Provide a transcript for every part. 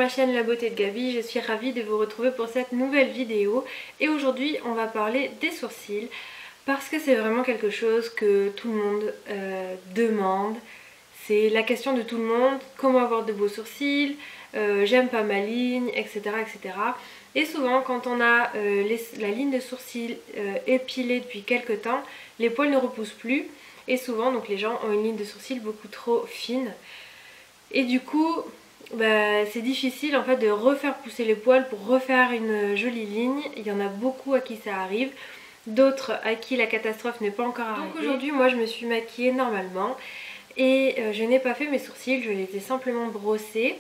ma chaîne La Beauté de Gaby, je suis ravie de vous retrouver pour cette nouvelle vidéo. Et aujourd'hui on va parler des sourcils parce que c'est vraiment quelque chose que tout le monde demande. C'est la question de tout le monde, comment avoir de beaux sourcils, j'aime pas ma ligne, etc. etc. Et souvent quand on a la ligne de sourcils épilée depuis quelques temps, les poils ne repoussent plus. Et souvent donc les gens ont une ligne de sourcils beaucoup trop fine. Et du coup c'est difficile en fait de refaire pousser les poils pour refaire une jolie ligne. Il y en a beaucoup à qui ça arrive, d'autres à qui la catastrophe n'est pas encore arrivée. Donc aujourd'hui moi je me suis maquillée normalement et je n'ai pas fait mes sourcils, je les ai simplement brossés.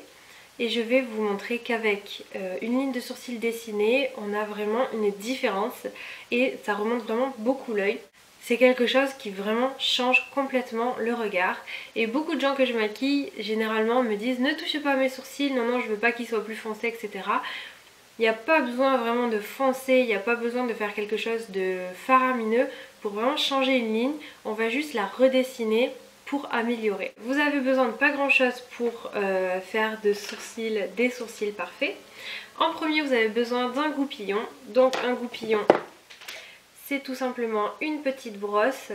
Et je vais vous montrer qu'avec une ligne de sourcils dessinée, on a vraiment une différence et ça remonte vraiment beaucoup l'œil. C'est quelque chose qui vraiment change complètement le regard. Et beaucoup de gens que je maquille généralement me disent ne touchez pas à mes sourcils, non je veux pas qu'ils soient plus foncés, etc. Il n'y a pas besoin vraiment de foncer, il n'y a pas besoin de faire quelque chose de faramineux pour vraiment changer une ligne. On va juste la redessiner pour améliorer. Vous avez besoin de pas grand chose pour faire des sourcils parfaits. En premier vous avez besoin d'un goupillon. Donc un goupillon, c'est tout simplement une petite brosse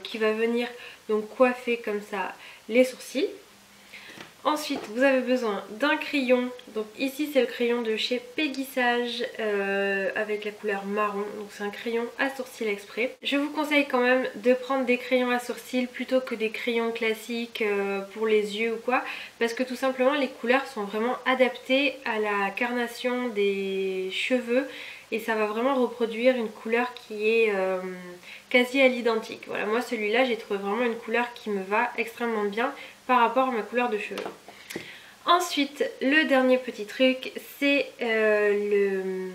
qui va venir donc coiffer comme ça les sourcils. Ensuite vous avez besoin d'un crayon, donc ici c'est le crayon de chez Peggy Sage avec la couleur marron, donc c'est un crayon à sourcils exprès. Je vous conseille quand même de prendre des crayons à sourcils plutôt que des crayons classiques pour les yeux ou quoi, parce que tout simplement les couleurs sont vraiment adaptées à la carnation des cheveux et ça va vraiment reproduire une couleur qui est quasi à l'identique. Voilà, moi celui-là j'ai trouvé vraiment une couleur qui me va extrêmement bien par rapport à ma couleur de cheveux. Ensuite, le dernier petit truc, c'est le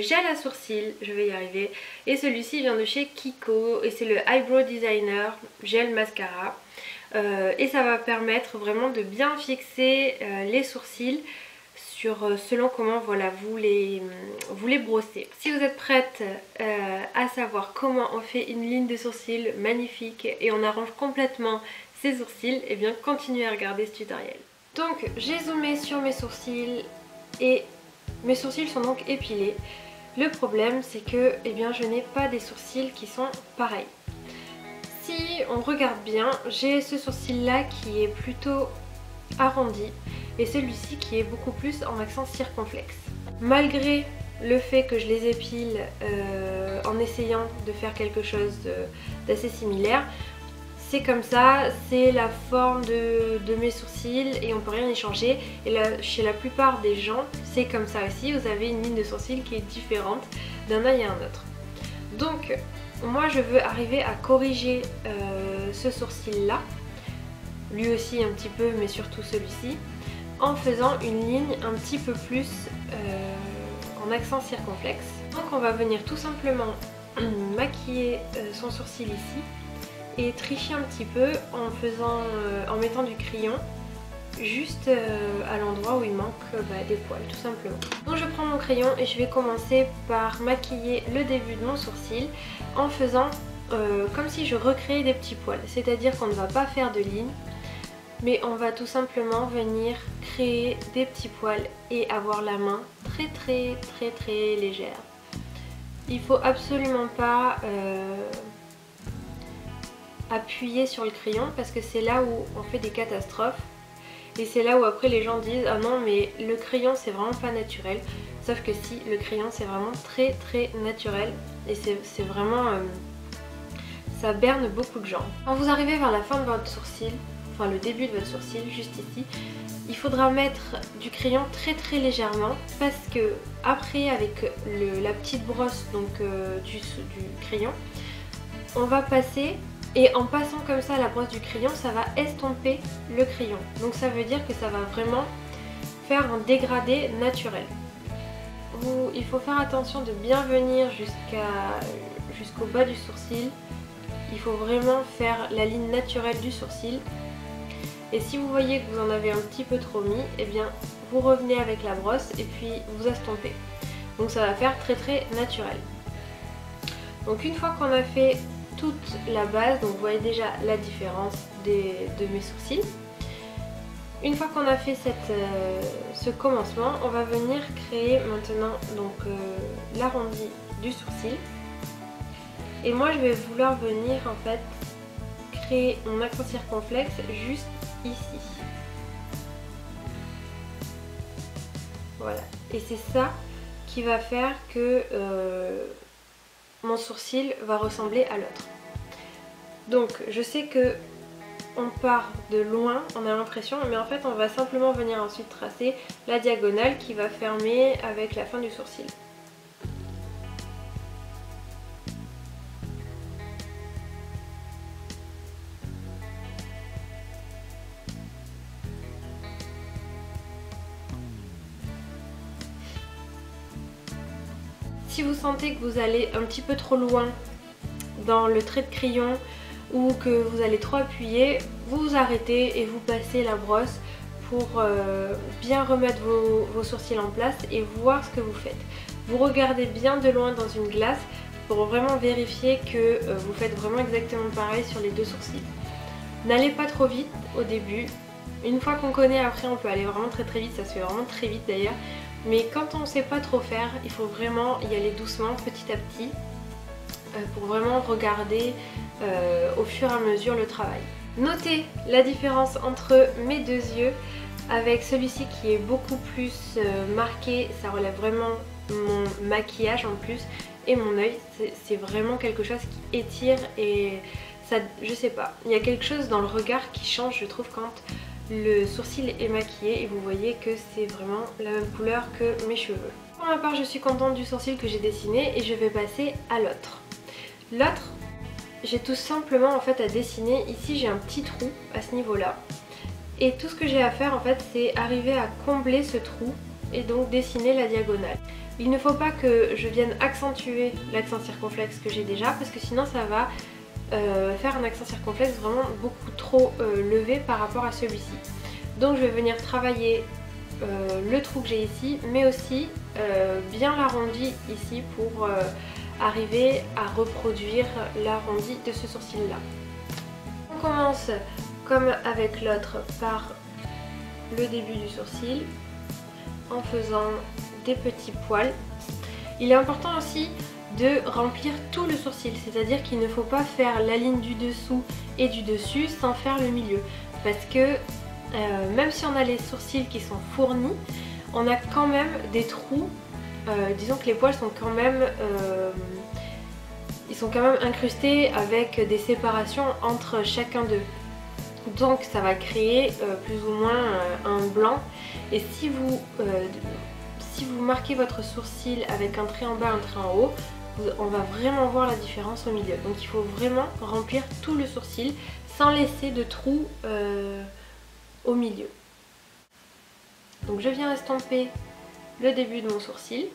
gel à sourcils, je vais y arriver. Et celui-ci vient de chez Kiko et c'est le Eyebrow Designer Gel Mascara. Et ça va permettre vraiment de bien fixer les sourcils selon comment voilà, vous les brossez. Si vous êtes prête à savoir comment on fait une ligne de sourcils magnifique et on arrange complètement ses sourcils, et bien continuez à regarder ce tutoriel. Donc j'ai zoomé sur mes sourcils et mes sourcils sont donc épilés. Le problème c'est que je n'ai pas des sourcils qui sont pareils. Si on regarde bien, j'ai ce sourcil là qui est plutôt arrondi et celui-ci qui est beaucoup plus en accent circonflexe. Malgré le fait que je les épile en essayant de faire quelque chose d'assez similaire, c'est comme ça, c'est la forme de mes sourcils et on peut rien y changer. Et là, chez la plupart des gens, c'est comme ça aussi, vous avez une ligne de sourcils qui est différente d'un œil à un autre. Donc moi je veux arriver à corriger ce sourcil là, lui aussi un petit peu mais surtout celui-ci, en faisant une ligne un petit peu plus en accent circonflexe. Donc on va venir tout simplement maquiller son sourcil ici et tricher un petit peu en mettant du crayon juste à l'endroit où il manque des poils tout simplement. Donc je prends mon crayon et je vais commencer par maquiller le début de mon sourcil en faisant comme si je recréais des petits poils, c'est-à-dire qu'on ne va pas faire de ligne mais on va tout simplement venir créer des petits poils et avoir la main très légère. Il faut absolument pas appuyer sur le crayon parce que c'est là où on fait des catastrophes et c'est là où après les gens disent ah non mais le crayon c'est vraiment pas naturel, sauf que si, le crayon c'est vraiment très naturel et c'est vraiment ça berne beaucoup de gens. Quand vous arrivez vers la fin de votre sourcil, enfin le début de votre sourcil juste ici, il faudra mettre du crayon très légèrement parce que après avec la petite brosse donc du crayon on va passer. Et en passant comme ça la brosse du crayon, ça va estomper le crayon. Donc ça veut dire que ça va vraiment faire un dégradé naturel. Il faut faire attention de bien venir jusqu'au bas du sourcil. Il faut vraiment faire la ligne naturelle du sourcil. Et si vous voyez que vous en avez un petit peu trop mis, et bien vous revenez avec la brosse et puis vous estompez. Donc ça va faire très naturel. Donc une fois qu'on a fait toute la base, donc vous voyez déjà la différence de mes sourcils. Une fois qu'on a fait ce commencement, on va venir créer maintenant l'arrondi du sourcil. Et moi je vais vouloir venir en fait créer mon accent circonflexe juste ici. Voilà. Et c'est ça qui va faire que mon sourcil va ressembler à l'autre. Donc je sais que on part de loin, on a l'impression, mais en fait on va simplement venir ensuite tracer la diagonale qui va fermer avec la fin du sourcil. Si vous sentez que vous allez un petit peu trop loin dans le trait de crayon ou que vous allez trop appuyer, vous vous arrêtez et vous passez la brosse pour bien remettre vos sourcils en place et voir ce que vous faites. Vous regardez bien de loin dans une glace pour vraiment vérifier que vous faites vraiment exactement pareil sur les deux sourcils. N'allez pas trop vite au début. Une fois qu'on connaît, après on peut aller vraiment très vite, ça se fait vraiment très vite d'ailleurs. Mais quand on ne sait pas trop faire, il faut vraiment y aller doucement, petit à petit, pour vraiment regarder au fur et à mesure le travail. Notez la différence entre mes deux yeux, avec celui-ci qui est beaucoup plus marqué, ça relève vraiment mon maquillage en plus, et mon œil, c'est vraiment quelque chose qui étire et ça, je sais pas, il y a quelque chose dans le regard qui change je trouve quand le sourcil est maquillé et vous voyez que c'est vraiment la même couleur que mes cheveux. Pour ma part je suis contente du sourcil que j'ai dessiné et je vais passer à l'autre. L'autre, j'ai tout simplement en fait à dessiner, ici j'ai un petit trou à ce niveau là et tout ce que j'ai à faire en fait c'est arriver à combler ce trou et donc dessiner la diagonale. Il ne faut pas que je vienne accentuer l'accent circonflexe que j'ai déjà parce que sinon ça va faire un accent circonflexe vraiment beaucoup trop levé par rapport à celui-ci. Donc je vais venir travailler le trou que j'ai ici, mais aussi bien l'arrondi ici pour arriver à reproduire l'arrondi de ce sourcil là. On commence comme avec l'autre par le début du sourcil en faisant des petits poils. Il est important aussi de remplir tout le sourcil, c'est-à-dire qu'il ne faut pas faire la ligne du dessous et du dessus sans faire le milieu, parce que même si on a les sourcils qui sont fournis, on a quand même des trous, disons que les poils sont quand même incrustés avec des séparations entre chacun d'eux, donc ça va créer plus ou moins un blanc. Et si vous marquez votre sourcil avec un trait en bas, un trait en haut, on va vraiment voir la différence au milieu. Donc il faut vraiment remplir tout le sourcil sans laisser de trous au milieu. Donc je viens estomper le début de mon sourcil.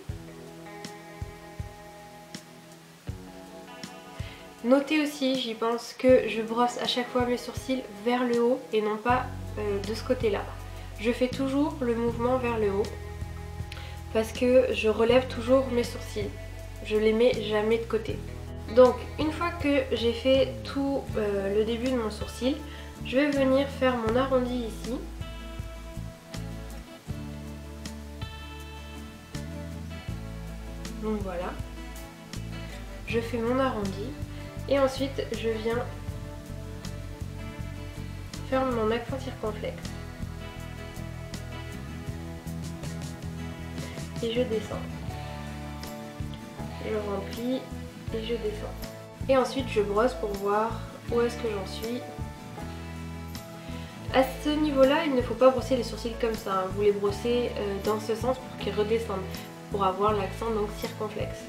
Notez aussi, j'y pense, que je brosse à chaque fois mes sourcils vers le haut et non pas de ce côté-là. Je fais toujours le mouvement vers le haut parce que je relève toujours mes sourcils. Je les mets jamais de côté. Donc une fois que j'ai fait tout le début de mon sourcil, je vais venir faire mon arrondi ici. Donc voilà. Je fais mon arrondi et ensuite je viens faire mon accent circonflexe. Et je descends. Je remplis et je descends. Et ensuite je brosse pour voir où est-ce que j'en suis. À ce niveau là il ne faut pas brosser les sourcils comme ça, hein. Vous les brossez dans ce sens pour qu'ils redescendent, pour avoir l'accent donc circonflexe.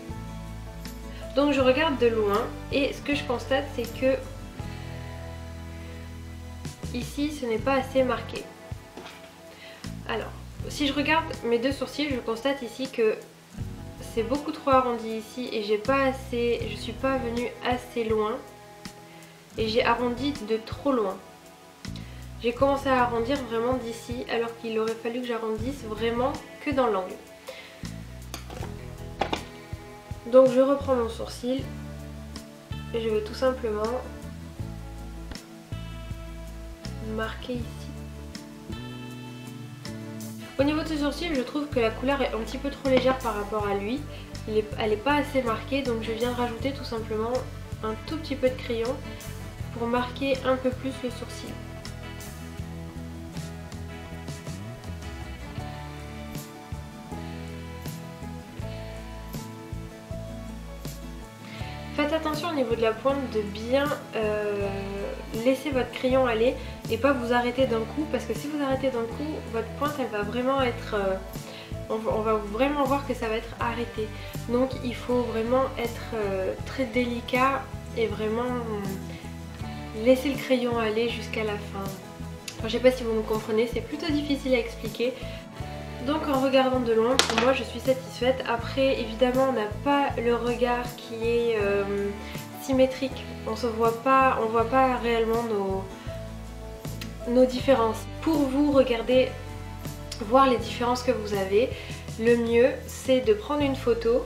Donc je regarde de loin et ce que je constate c'est que ici ce n'est pas assez marqué. Alors si je regarde mes deux sourcils, je constate ici que c'est beaucoup trop arrondi ici et je suis pas venue assez loin et j'ai arrondi de trop loin. J'ai commencé à arrondir vraiment d'ici alors qu'il aurait fallu que j'arrondisse vraiment que dans l'angle. Donc je reprends mon sourcil et je vais tout simplement marquer ici. Au niveau de ce sourcil, je trouve que la couleur est un petit peu trop légère par rapport à lui. Elle n'est pas assez marquée, donc je viens rajouter tout simplement un tout petit peu de crayon pour marquer un peu plus le sourcil. Faites attention au niveau de la pointe de bien laisser votre crayon aller et pas vous arrêter d'un coup, parce que si vous arrêtez d'un coup, votre pointe elle va vraiment être... on va vraiment voir que ça va être arrêté. Donc il faut vraiment être très délicat et vraiment laisser le crayon aller jusqu'à la fin. Enfin, je sais pas si vous me comprenez, c'est plutôt difficile à expliquer. Donc en regardant de loin, pour moi je suis satisfaite. Après évidemment on n'a pas le regard qui est symétrique. On voit pas réellement nos différences. Pour vous regarder, voir les différences que vous avez, le mieux c'est de prendre une photo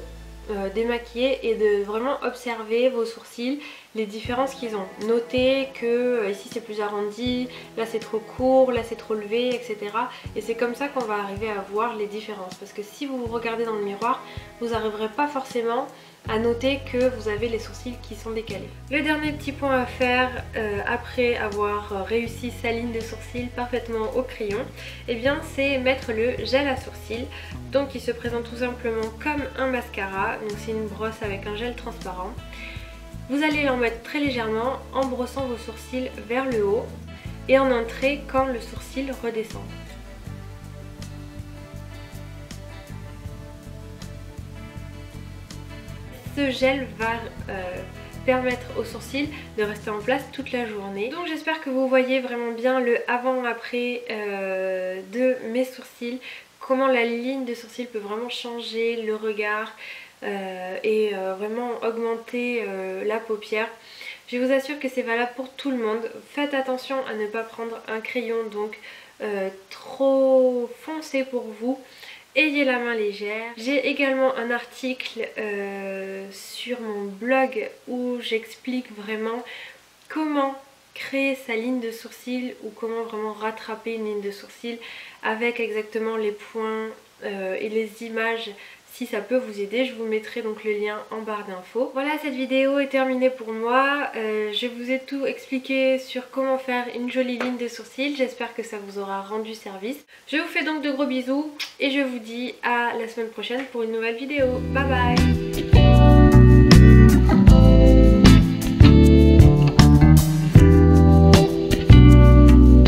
démaquillée et de vraiment observer vos sourcils, les différences qu'ils ont. Notez que ici c'est plus arrondi, là c'est trop court, là c'est trop levé, etc. Et c'est comme ça qu'on va arriver à voir les différences. Parce que si vous vous regardez dans le miroir, vous n'arriverez pas forcément à noter que vous avez les sourcils qui sont décalés. Le dernier petit point à faire après avoir réussi sa ligne de sourcils parfaitement au crayon, eh bien c'est mettre le gel à sourcils. Donc il se présente tout simplement comme un mascara. Donc c'est une brosse avec un gel transparent. Vous allez en mettre très légèrement en brossant vos sourcils vers le haut et en un trait quand le sourcil redescend. Ce gel va permettre aux sourcils de rester en place toute la journée. Donc j'espère que vous voyez vraiment bien le avant-après de mes sourcils, comment la ligne de sourcil peut vraiment changer le regard et vraiment augmenter la paupière. Je vous assure que c'est valable pour tout le monde. Faites attention à ne pas prendre un crayon donc trop foncé pour vous. Ayez la main légère. J'ai également un article sur mon blog où j'explique vraiment comment créer sa ligne de sourcil ou comment vraiment rattraper une ligne de sourcil avec exactement les points et les images. Si ça peut vous aider, je vous mettrai donc le lien en barre d'infos. Voilà, cette vidéo est terminée pour moi. Je vous ai tout expliqué sur comment faire une jolie ligne de sourcils. J'espère que ça vous aura rendu service. Je vous fais donc de gros bisous et je vous dis à la semaine prochaine pour une nouvelle vidéo. Bye bye!